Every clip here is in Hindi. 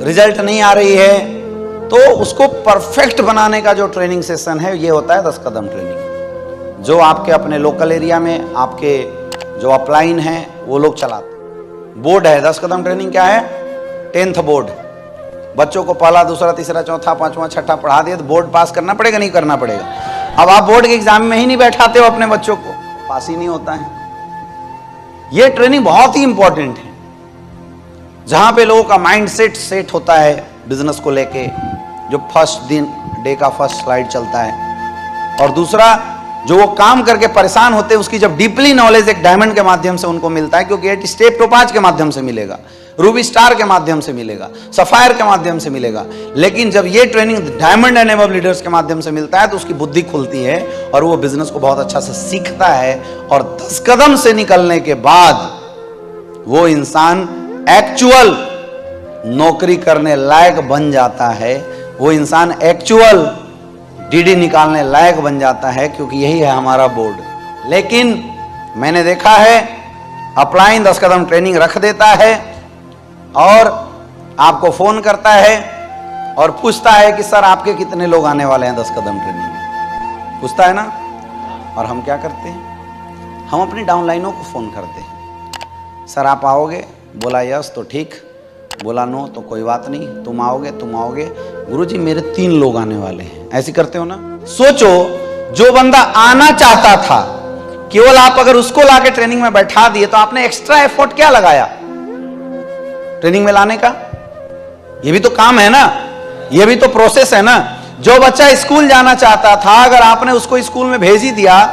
रिजल्ट नहीं आ रही है, तो उसको परफेक्ट बनाने का जो ट्रेनिंग सेशन है ये होता है 10 कदम ट्रेनिंग, जो आपके अपने लोकल एरिया में आपके जो अपलाइन हैं वो लोग चलाते। बोर्ड है 10 कदम ट्रेनिंग, क्या है? 10th board. बच्चों को पहला, दूसरा, तीसरा, चौथा, पांचवा, छठा पढ़ा दिया तो बोर्ड पास करना पड़ेगा, नहीं करना पड़ेगा? अब आप बोर्ड के एग्जाम में ही नहीं बैठाते हो अपने बच्चों को, पास ही नहीं होता है। ये ट्रेनिंग बहुत ही इंपॉर्टेंट है, जहां पे लोगों का माइंड सेट होता है बिजनेस को लेके, जो फर्स्ट डे का फर्स्ट स्लाइड चलता है, और दूसरा जो वो काम करके परेशान होते हैं उसकी जब डीपली नॉलेज एक डायमंड के माध्यम से उनको मिलता है, क्योंकि 8 स्टेप टोपाज के माध्यम से मिलेगा, रूबी स्टार के माध्यम से मिलेगा, सफायर के माध्यम से मिलेगा, लेकिन जब ये training diamond and above leaders के माध्यम से मिलता है तो उसकी बुद्धि खुलती है और वो बिजनेस को बहुत अच्छा से सीखता है, और 10 कदम से निकलने के बाद वो इंसान एक्चुअल नौकरी करने लायक बन जाता है, वो इंसान एक्चुअल डीडी निकालने लायक बन जाता है, क्योंकि यही है हमारा बोर्ड। लेकिन मैंने देखा है अपलाइन 10 कदम ट्रेनिंग रख देता है और आपको फोन करता है और पूछता है कि सर आपके कितने लोग आने वाले हैं 10 कदम ट्रेनिंग, पूछता है ना। और हम क्या करते हैं? हम अपनी डाउनलाइनों को फोन करते हैं, सर आप आओगे? बोला यस तो ठीक, बोला नो तो कोई बात नहीं, तुम आओगे? गुरुजी मेरे 3 लोग आने वाले हैं। ऐसे करते हो ना? सोचो, जो बंदा आना चाहता था, केवल आप अगर उसको लाके ट्रेनिंग में बैठा दिए तो आपने एक्स्ट्रा एफर्ट क्या लगाया ट्रेनिंग में लाने का? ये भी तो काम है ना, ये भी तो प्रोसेस है ना। जो बच्चा स्कूल जाना चाहता था, अगर आपने उसको स्कूल में भेज ही दिया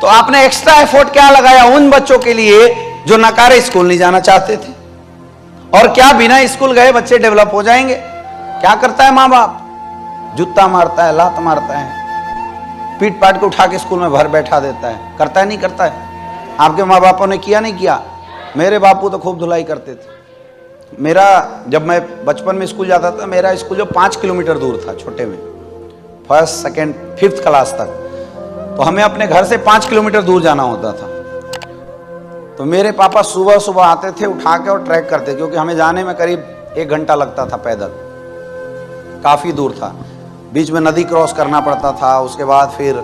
तो आपने एक्स्ट्रा एफर्ट क्या लगाया उन बच्चों के लिए जो नकारे स्कूल नहीं जाना चाहते थे। और क्या बिना स्कूल गए बच्चे डेवलप हो जाएंगे? क्या करता है माँ बाप? जूता मारता है, लात मारता है, पीट पाट के उठा के स्कूल में भर बैठा देता है। करता है नहीं करता है? आपके माँ बापों ने किया नहीं किया? मेरे बापू तो खूब धुलाई करते थे। मेरा जब मैं बचपन में स्कूल जाता था, मेरा स्कूल जो 5 किलोमीटर दूर था, छोटे में, 1st, 2nd, 5th क्लास तक, तो हमें अपने घर से 5 किलोमीटर दूर जाना होता था। तो मेरे पापा सुबह सुबह आते थे उठा के और ट्रैक करते, क्योंकि हमें जाने में करीब 1 घंटा लगता था पैदल, काफ़ी दूर था। बीच में नदी क्रॉस करना पड़ता था, उसके बाद फिर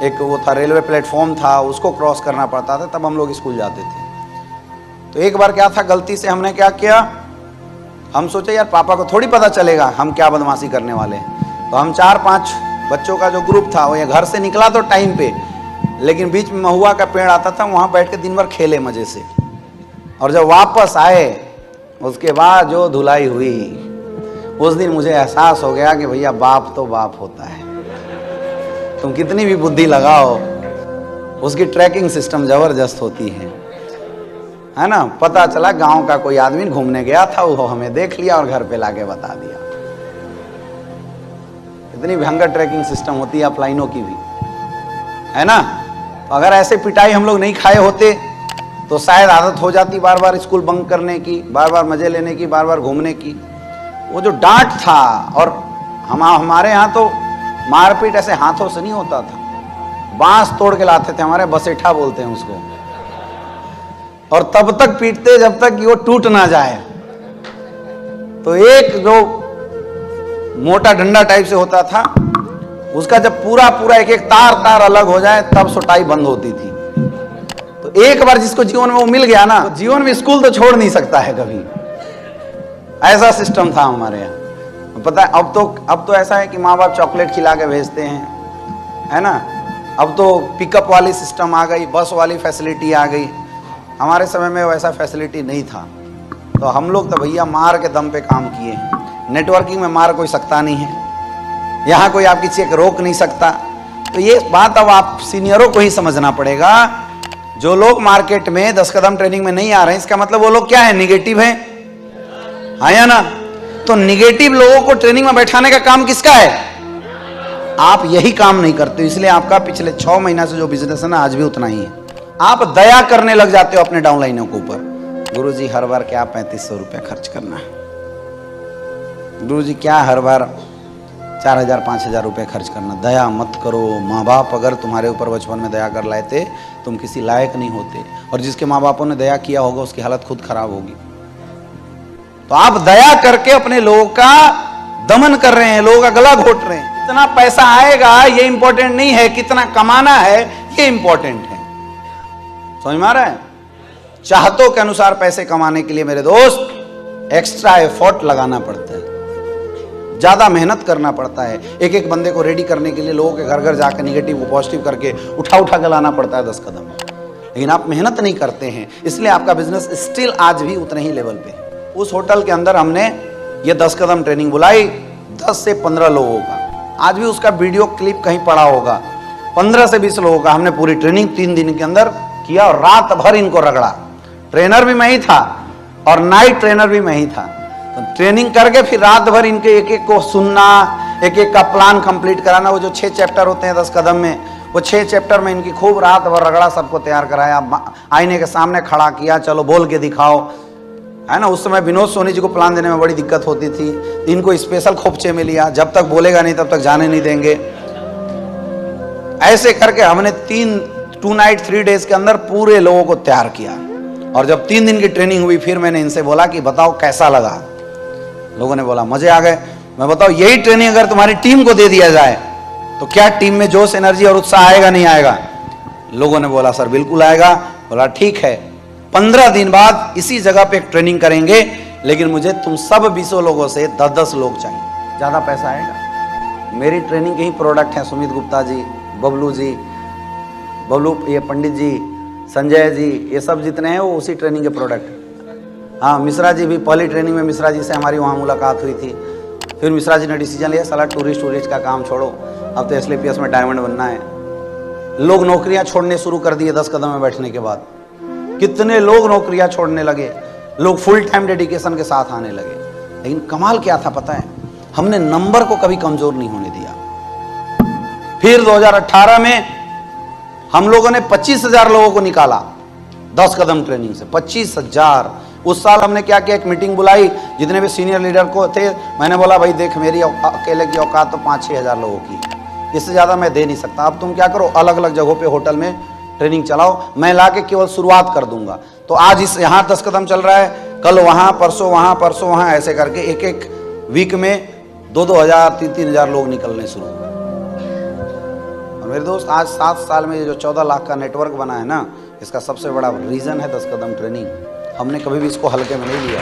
एक वो था रेलवे प्लेटफॉर्म था, उसको क्रॉस करना पड़ता था, तब हम लोग स्कूल जाते थे। तो एक बार क्या था, गलती से हमने क्या किया, हम सोचे यार पापा को थोड़ी पता चलेगा हम क्या बदमाशी करने वाले हैं, तो हम 4-5 बच्चों का जो ग्रुप था वो ये घर से निकला तो टाइम पे, लेकिन बीच में महुआ का पेड़ आता था, वहाँ बैठ के दिन भर खेले मजे से, और जब वापस आए उसके बाद जो धुलाई हुई, उस दिन मुझे एहसास हो गया कि भैया बाप तो बाप होता है, तुम कितनी भी बुद्धि लगाओ उसकी ट्रैकिंग सिस्टम जबरदस्त होती है ना। पता चला गांव का कोई आदमी घूमने गया था, वो हमें देख लिया और घर पे लाके बता दिया। इतनी भयंकर ट्रैकिंग सिस्टम होती है अपलाइनों की भी, है ना। तो अगर ऐसे पिटाई हम लोग नहीं खाए होते तो शायद आदत हो जाती बार बार स्कूल बंक करने की, बार बार मजे लेने की, बार बार घूमने की। वो जो डांट था, और हमारे यहाँ तो मारपीट ऐसे हाथों से नहीं होता था, बांस तोड़ के लाते थे, हमारे बसेठा बोलते हैं उसको, और तब तक पीटते जब तक कि वो टूट ना जाए। तो एक जो मोटा डंडा टाइप से होता था, उसका जब पूरा एक एक तार अलग हो जाए तब सुटाई बंद होती थी। तो एक बार जिसको जीवन में वो मिल गया ना, तो जीवन में स्कूल तो छोड़ नहीं सकता है कभी। ऐसा सिस्टम था हमारे यहाँ। पता है अब तो ऐसा है कि माँ बाप चॉकलेट खिला के भेजते हैं, है ना। अब तो पिकअप वाली सिस्टम आ गई, बस वाली फैसिलिटी आ गई। हमारे समय में वैसा फैसिलिटी नहीं था, तो हम लोग तो भैया मार के दम पे काम किए। नेटवर्किंग में मार कोई सकता नहीं है, यहाँ कोई आपकी चेक रोक नहीं सकता। तो ये बात अब आप सीनियरों को ही समझना पड़ेगा। जो लोग मार्केट में 10 कदम ट्रेनिंग में नहीं आ रहे हैं, इसका मतलब वो लोग क्या है, निगेटिव है, हाँ या ना। तो निगेटिव लोगों को ट्रेनिंग में बैठाने का काम किसका है? आप यही काम नहीं करते, इसलिए आपका पिछले 6 महीना से जो बिजनेस है ना, आज भी उतना ही है। आप दया करने लग जाते हो अपने डाउनलाइनों के ऊपर। गुरुजी हर बार क्या 3500 रुपये खर्च करना है, गुरुजी क्या हर बार 4000-5000 रुपये खर्च करना। दया मत करो। माँ बाप अगर तुम्हारे ऊपर बचपन में दया कर लाए थे, तुम किसी लायक नहीं होते, और जिसके माँ बापों ने दया किया होगा उसकी हालत खुद खराब होगी। तो आप दया करके अपने लोगों का दमन कर रहे हैं, लोगों का गला घोट रहे हैं। कितना पैसा आएगा ये इंपॉर्टेंट नहीं है, कितना कमाना है ये इंपॉर्टेंट है। समझ में आ रहा है? चाहतों के अनुसार पैसे कमाने के लिए मेरे दोस्त एक्स्ट्रा एफर्ट लगाना पड़ता है, ज्यादा मेहनत करना पड़ता है। एक एक बंदे को रेडी करने के लिए लोगों के घर घर जाकर निगेटिव को पॉजिटिव करके उठा उठा के लाना पड़ता है 10 कदम। लेकिन आप मेहनत नहीं करते हैं, इसलिए आपका बिजनेस स्टिल आज भी उतने ही लेवल पे। उस होटल के अंदर हमने ये 10 कदम ट्रेनिंग बुलाई 10 से 15 लोगों का। आज भी उसका वीडियो क्लिप कहीं पड़ा होगा। 15 से 20 लोगों का हमने पूरी ट्रेनिंग 3 दिन के अंदर किया और रात भर इनको रगड़ा। ट्रेनर भी मैं ही था और नाइट ट्रेनर भी मैं ही था। तो ट्रेनिंग करके फिर रात भर इनके एक एक को सुनना, एक एक का प्लान कंप्लीट कराना। वो जो 6 चैप्टर होते हैं 10 कदम में, वो 6 चैप्टर में इनकी खूब रात भर रगड़ा, सबको तैयार कराया, आईने के सामने खड़ा किया, चलो बोल के दिखाओ, है ना। उस समय विनोद सोनी जी को प्लान देने में बड़ी दिक्कत होती थी, इनको स्पेशल खोपचे में लिया, जब तक बोलेगा नहीं तब तक जाने नहीं देंगे। ऐसे करके हमने 2 नाइट 3 डेज के अंदर पूरे लोगों को तैयार किया। और जब 3 दिन की ट्रेनिंग हुई फिर मैंने इनसे बोला कि बताओ कैसा लगा। लोगों ने बोला मजे आ गए। मैं बताओ यही ट्रेनिंग अगर तुम्हारी टीम को दे दिया जाए तो क्या टीम में जोश, एनर्जी और उत्साह आएगा नहीं आएगा? लोगों ने बोला सर बिल्कुल आएगा। बोला ठीक है, 15 दिन बाद इसी जगह पे एक ट्रेनिंग करेंगे, लेकिन मुझे तुम सब 20 लोगों से 10-10 लोग चाहिए। ज्यादा पैसा आएगा। मेरी ट्रेनिंग के ही प्रोडक्ट हैं सुमित गुप्ता जी, बबलू जी, ये पंडित जी, संजय जी, ये सब जितने हैं वो उसी ट्रेनिंग के प्रोडक्ट। हाँ, मिश्रा जी भी, पहली ट्रेनिंग में मिश्रा जी से हमारी वहाँ मुलाकात हुई थी। फिर मिश्रा जी ने डिसीजन लिया साला टूरिस्ट का काम छोड़ो, अब तो SLPS में डायमंड बनना है। लोग नौकरियां छोड़ने शुरू कर दिए 10 कदम में बैठने के बाद। कितने लोग नौकरियां छोड़ने लगे, लोग फुल टाइम डेडिकेशन के साथ आने लगे। लेकिन कमाल क्या था पता है? हमने नंबर को कभी कमजोर नहीं होने दिया। फिर 2018 में हम लोगों ने 25,000 लोगों को निकाला 10 कदम ट्रेनिंग से। 25,000। उस साल हमने क्या किया, एक मीटिंग बुलाई, जितने भी सीनियर लीडर को थे, मैंने बोला भाई देख मेरी अकेले की औकात तो 5-6 हज़ार लोगों की, इससे ज़्यादा मैं दे नहीं सकता। अब तुम क्या करो, अलग अलग जगहों पे होटल में ट्रेनिंग चलाओ, मैं ला के केवल शुरुआत कर दूंगा। तो आज इस यहाँ 10 कदम चल रहा है, कल वहाँ, परसों वहाँ, ऐसे करके एक एक वीक में 2-2 हज़ार 3-3 हज़ार लोग निकलने शुरू हुए। और मेरे दोस्त आज 7 साल में ये जो 14 लाख का नेटवर्क बना है ना, इसका सबसे बड़ा रीज़न है 10 कदम ट्रेनिंग। हमने कभी भी इसको हल्के में नहीं लिया।